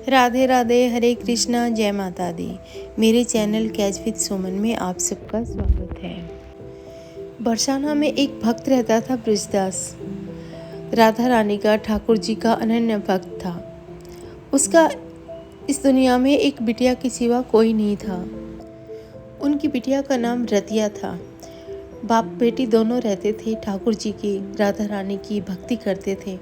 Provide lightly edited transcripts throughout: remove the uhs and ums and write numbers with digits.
राधे राधे, हरे कृष्णा, जय माता दी। मेरे चैनल कैच विद सुमन में आप सबका स्वागत है। बरसाना में एक भक्त रहता था, बृजदास। राधा रानी का, ठाकुर जी का अनन्य भक्त था। उसका इस दुनिया में एक बिटिया के सिवा कोई नहीं था। उनकी बिटिया का नाम रतिया था। बाप बेटी दोनों रहते थे, ठाकुर जी की, राधा रानी की भक्ति करते थे,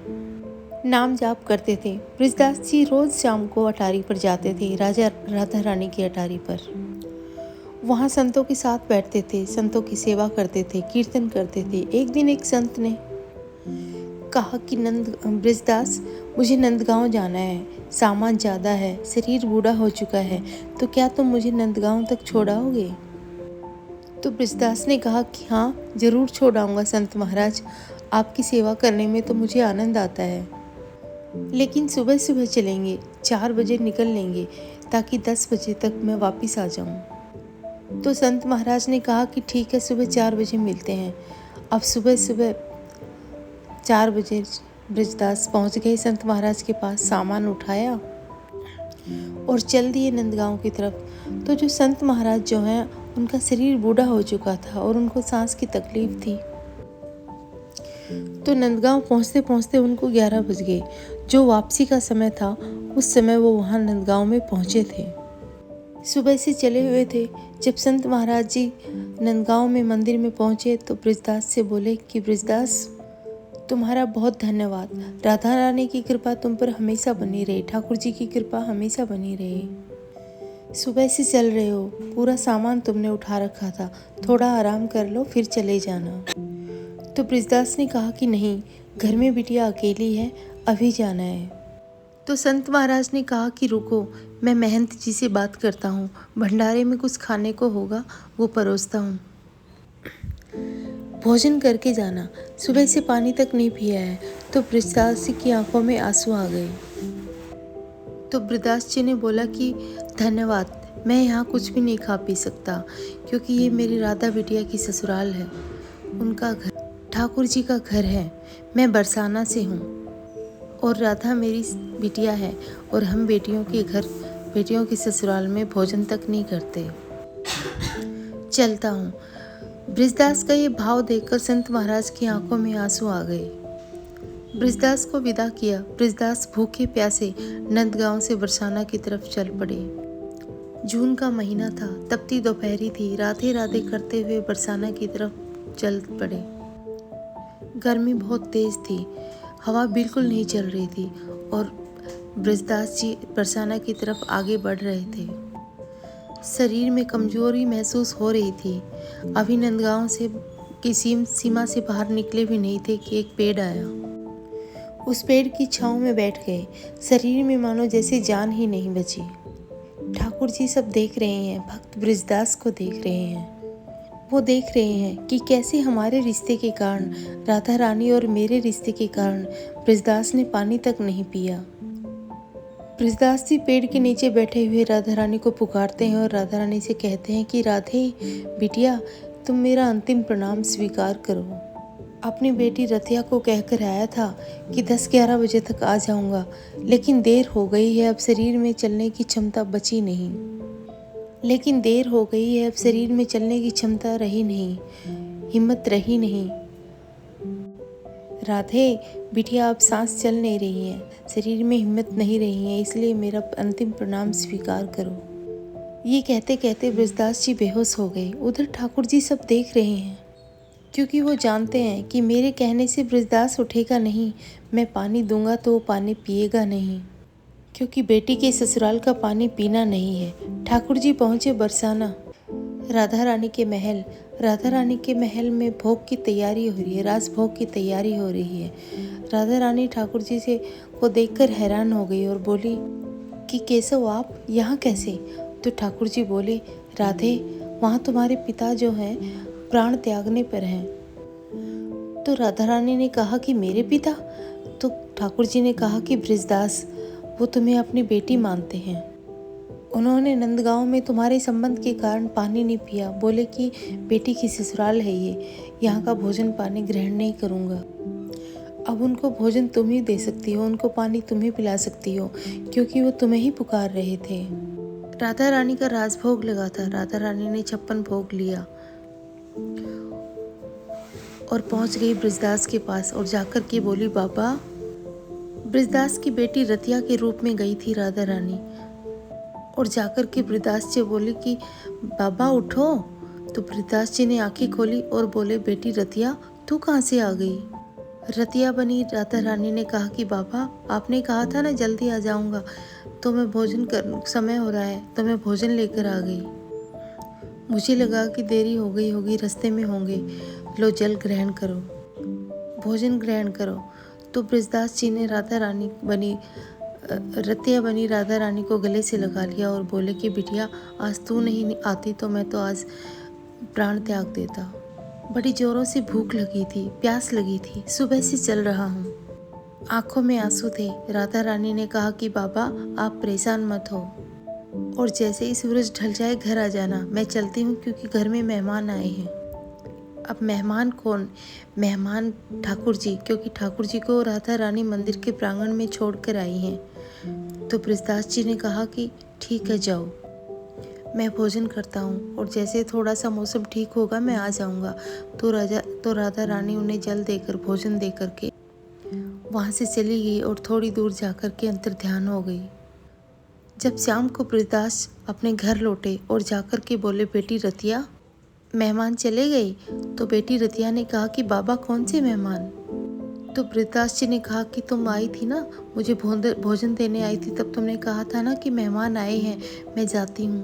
नाम जाप करते थे। बृजदास जी रोज शाम को अटारी पर जाते थे, राधा रानी की अटारी पर। वहाँ संतों के साथ बैठते थे, संतों की सेवा करते थे, कीर्तन करते थे। एक दिन एक संत ने कहा कि बृजदास, मुझे नंदगांव जाना है, सामान ज़्यादा है, शरीर बूढ़ा हो चुका है, तो क्या तुम मुझे नंदगांव तक छोड़ाओगे? तो बृजदास ने कहा कि हाँ, जरूर छोड़ाऊंगा संत महाराज, आपकी सेवा करने में तो मुझे आनंद आता है, लेकिन सुबह सुबह चलेंगे, 4 बजे निकल लेंगे, ताकि 10 बजे तक मैं वापस आ जाऊं। तो संत महाराज ने कहा कि ठीक है, सुबह 4 बजे मिलते हैं। अब सुबह सुबह 4 बजे बृजदास पहुंच गए संत महाराज के पास, सामान उठाया और चल दिए नंदगांव की तरफ। तो जो संत महाराज जो हैं, उनका शरीर बूढ़ा हो चुका था और उनको सांस की तकलीफ थी। तो नंदगांव पहुंचते पहुंचते उनको 11 बज गए। जो वापसी का समय था, उस समय वो वहां नंदगांव में पहुंचे थे। सुबह से चले हुए थे। जब संत महाराज जी नंदगांव में मंदिर में पहुंचे तो बृजदास से बोले कि बृजदास, तुम्हारा बहुत धन्यवाद। राधा रानी की कृपा तुम पर हमेशा बनी रहे, ठाकुर जी की कृपा हमेशा बनी रहे। सुबह से चल रहे हो, पूरा सामान तुमने उठा रखा था, थोड़ा आराम कर लो, फिर चले जाना। तो बृजदास ने कहा कि नहीं, घर में बिटिया अकेली है, अभी जाना है। तो संत महाराज ने कहा कि रुको, मैं महंत जी से बात करता हूँ, भंडारे में कुछ खाने को होगा, वो परोसता हूँ, भोजन करके जाना। सुबह से पानी तक नहीं पिया है। तो बृजदास जी की आंखों में आंसू आ गए। तो बृजदास जी ने बोला कि धन्यवाद, मैं यहाँ कुछ भी नहीं खा पी सकता, क्योंकि ये मेरी राधा बिटिया की ससुराल है, उनका घर, ठाकुर जी का घर है। मैं बरसाना से हूँ और राधा मेरी बिटिया है, और हम बेटियों के घर, बेटियों के ससुराल में भोजन तक नहीं करते। चलता हूँ। बृजदास का ये भाव देखकर संत महाराज की आंखों में आंसू आ गए। बृजदास को विदा किया। बृजदास भूखे प्यासे नंदगांव से बरसाना की तरफ चल पड़े। जून का महीना था, तपती दोपहरी थी। राधे राधे करते हुए बरसाना की तरफ चल पड़े। गर्मी बहुत तेज थी, हवा बिल्कुल नहीं चल रही थी और बृजदास जी बरसाना की तरफ आगे बढ़ रहे थे। शरीर में कमजोरी महसूस हो रही थी। अभी नंदगांव से की सीमा से बाहर निकले भी नहीं थे कि एक पेड़ आया। उस पेड़ की छांव में बैठ गए। शरीर में मानो जैसे जान ही नहीं बची। ठाकुर जी सब देख रहे हैं, भक्त बृजदास को देख रहे हैं। वो देख रहे हैं कि कैसे हमारे रिश्ते के कारण, राधा रानी और मेरे रिश्ते के कारण, बृजदास ने पानी तक नहीं पिया। बृजदास जी पेड़ के नीचे बैठे हुए राधा रानी को पुकारते हैं और राधा रानी से कहते हैं कि राधे बिटिया, तुम मेरा अंतिम प्रणाम स्वीकार करो। अपनी बेटी रतिया को कहकर आया था कि 10-11 बजे तक आ जाऊंगा, लेकिन देर हो गई है, अब शरीर में चलने की क्षमता बची नहीं। लेकिन देर हो गई है, अब शरीर में चलने की क्षमता रही नहीं, हिम्मत रही नहीं। राधे बिटिया, अब सांस चल नहीं रही है, शरीर में हिम्मत नहीं रही है, इसलिए मेरा अंतिम प्रणाम स्वीकार करो। ये कहते कहते बृजदास जी बेहोश हो गए। उधर ठाकुर जी सब देख रहे हैं, क्योंकि वो जानते हैं कि मेरे कहने से बृजदास उठेगा नहीं। मैं पानी दूंगा तो वो पानी पिएगा नहीं, क्योंकि बेटी के ससुराल का पानी पीना नहीं है। ठाकुर जी पहुंचे बरसाना, राधा रानी के महल। राधा रानी के महल में भोग की तैयारी हो रही है, रास भोग की तैयारी हो रही है। राधा रानी ठाकुर जी से को देखकर हैरान हो गई और बोली कि कैसे हो आप, यहाँ कैसे? तो ठाकुर जी बोले, राधे, वहाँ तुम्हारे पिता जो हैं प्राण त्यागने पर हैं। तो राधा रानी ने कहा कि मेरे पिता? तो ठाकुर जी ने कहा कि बृजदास, वो तुम्हें अपनी बेटी मानते हैं, उन्होंने नंदगांव में तुम्हारे संबंध के कारण पानी नहीं पिया, बोले कि बेटी की ससुराल है ये, यहाँ का भोजन पानी ग्रहण नहीं करूँगा। अब उनको भोजन तुम ही दे सकती हो, उनको पानी तुम ही पिला सकती हो, क्योंकि वो तुम्हें ही पुकार रहे थे। राधा रानी का राजभोग लगा था। राधा रानी ने 56 भोग लिया और पहुंच गई ब्रजदास के पास और जाकर के बोली, बाबा। ब्रजदास की बेटी रतिया के रूप में गई थी राधा रानी और जाकर के ब्रजदास जी बोली कि बाबा उठो। तो ब्रजदास जी ने आंखें खोली और बोले, बेटी रतिया, तू कहाँ से आ गई? रतिया बनी राधा रानी ने कहा कि बाबा, आपने कहा था ना जल्दी आ जाऊंगा, तो मैं भोजन कर समय हो रहा है तो मैं भोजन लेकर आ गई। मुझे लगा कि देरी हो गई होगी, रास्ते में होंगे। लो जल ग्रहण करो, भोजन ग्रहण करो। तो ब्रजदास जी ने रतिया बनी राधा रानी को गले से लगा लिया और बोले कि बिटिया, आज तू नहीं आती तो मैं तो आज प्राण त्याग देता। बड़ी जोरों से भूख लगी थी, प्यास लगी थी, सुबह से चल रहा हूँ। आंखों में आंसू थे। राधा रानी ने कहा कि बाबा, आप परेशान मत हो और जैसे ही सूरज ढल जाए घर आ जाना। मैं चलती हूँ क्योंकि घर में मेहमान आए हैं। अब मेहमान कौन? मेहमान ठाकुर जी, क्योंकि ठाकुर जी को राधा रानी मंदिर के प्रांगण में छोड़कर आई हैं। तो ब्रजदास जी ने कहा कि ठीक है, जाओ, मैं भोजन करता हूँ और जैसे थोड़ा सा मौसम ठीक होगा मैं आ जाऊँगा। तो राधा रानी उन्हें जल देकर, भोजन देकर के वहाँ से चली गई और थोड़ी दूर जाकर के अंतर्ध्यान हो गई। जब शाम को ब्रजदास अपने घर लौटे और जाकर के बोले, बेटी रतिया, मेहमान चले गए? तो बेटी रतिया ने कहा कि बाबा, कौन से मेहमान? तो ब्रजदास जी ने कहा कि तुम आई थी ना, मुझे भोजन देने आई थी, तब तुमने कहा था ना कि मेहमान आए हैं, मैं जाती हूँ,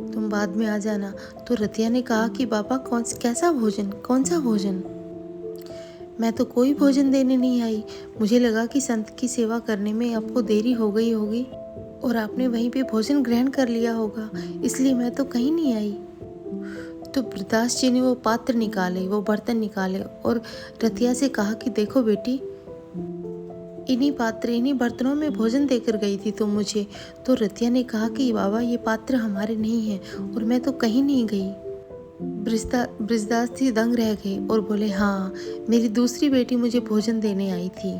तुम बाद में आ जाना। तो रतिया ने कहा कि बाबा, कैसा भोजन? कौन सा भोजन? मैं तो कोई भोजन देने नहीं आई। मुझे लगा कि संत की सेवा करने में आपको देरी हो गई होगी और आपने वहीं पे भोजन ग्रहण कर लिया होगा, इसलिए मैं तो कहीं नहीं आई। तो ब्रजदास जी ने वो पात्र निकाले, वो बर्तन निकाले और रतिया से कहा कि देखो बेटी, इन्हीं बर्तनों में भोजन देकर गई थी तुम मुझे। तो रतिया ने कहा कि बाबा, ये पात्र हमारे नहीं हैं और मैं तो कहीं नहीं गई। ब्रजदास जी दंग रह गए और बोले, हाँ, मेरी दूसरी बेटी मुझे भोजन देने आई थी,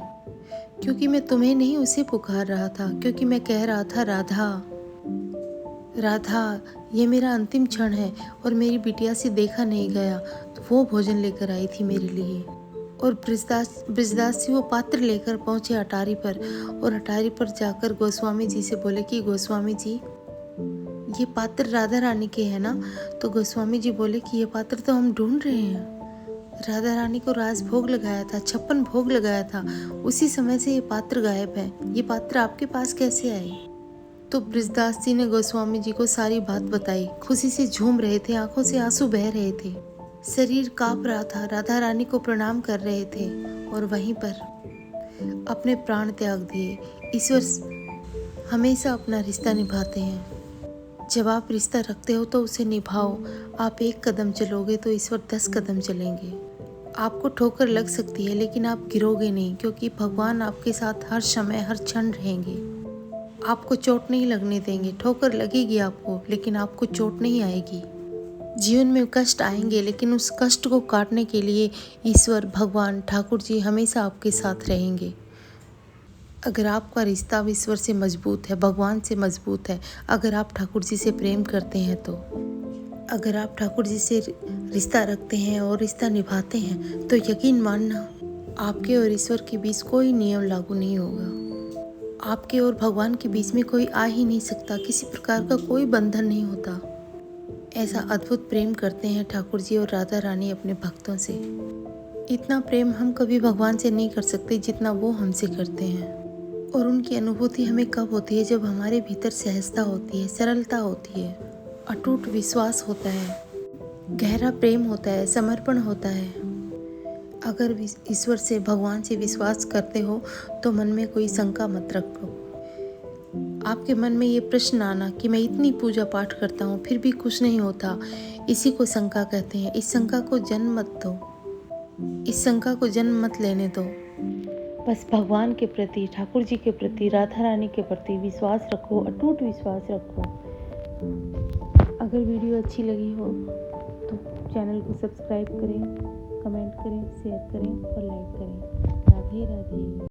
क्योंकि मैं तुम्हें नहीं उसे पुकार रहा था, क्योंकि मैं कह रहा था, राधा राधा, ये मेरा अंतिम क्षण है और मेरी बिटिया से देखा नहीं गया, तो वो भोजन लेकर आई थी मेरे लिए। और ब्रजदास जी वो पात्र लेकर पहुंचे अटारी पर और अटारी पर जाकर गोस्वामी जी से बोले कि गोस्वामी जी, ये पात्र राधा रानी के हैं ना? तो गोस्वामी जी बोले कि ये पात्र तो हम ढूंढ रहे हैं। राधा रानी को राजभोग लगाया था, 56 भोग लगाया था, उसी समय से ये पात्र गायब है। ये पात्र आपके पास कैसे आए? तो ब्रजदास जी ने गोस्वामी जी को सारी बात बताई। खुशी से झूम रहे थे, आंखों से आंसू बह रहे थे, शरीर कांप रहा था, राधा रानी को प्रणाम कर रहे थे और वहीं पर अपने प्राण त्याग दिए। ईश्वर हमेशा अपना रिश्ता निभाते हैं। जब आप रिश्ता रखते हो तो उसे निभाओ। आप 1 कदम चलोगे तो ईश्वर 10 कदम चलेंगे। आपको ठोकर लग सकती है लेकिन आप गिरोगे नहीं, क्योंकि भगवान आपके साथ हर समय, हर क्षण रहेंगे। आपको चोट नहीं लगने देंगे। ठोकर लगेगी आपको, लेकिन आपको चोट नहीं आएगी। जीवन में कष्ट आएंगे, लेकिन उस कष्ट को काटने के लिए ईश्वर, भगवान, ठाकुर जी हमेशा आपके साथ रहेंगे। अगर आपका रिश्ता ईश्वर से मजबूत है, भगवान से मजबूत है, अगर आप ठाकुर जी से प्रेम करते हैं, तो अगर आप ठाकुर जी से रिश्ता रखते हैं और रिश्ता निभाते हैं, तो यकीन मानना, आपके और ईश्वर के बीच कोई नियम लागू नहीं होगा। आपके और भगवान के बीच में कोई आ ही नहीं सकता। किसी प्रकार का कोई बंधन नहीं होता। ऐसा अद्भुत प्रेम करते हैं ठाकुर जी और राधा रानी अपने भक्तों से। इतना प्रेम हम कभी भगवान से नहीं कर सकते जितना वो हमसे करते हैं। और उनकी अनुभूति हमें कब होती है? जब हमारे भीतर सहजता होती है, सरलता होती है, अटूट विश्वास होता है, गहरा प्रेम होता है, समर्पण होता है। अगर ईश्वर से, भगवान से विश्वास करते हो तो मन में कोई शंका मत रखो। आपके मन में ये प्रश्न आना कि मैं इतनी पूजा पाठ करता हूँ फिर भी कुछ नहीं होता, इसी को शंका कहते हैं। इस शंका को जन्म मत दो, इस शंका को जन्म मत लेने दो। बस भगवान के प्रति, ठाकुर जी के प्रति, राधा रानी के प्रति विश्वास रखो, अटूट विश्वास रखो। अगर वीडियो अच्छी लगी हो तो चैनल को सब्सक्राइब करें, कमेंट करें, शेयर करें और लाइक करें। राधे राधे।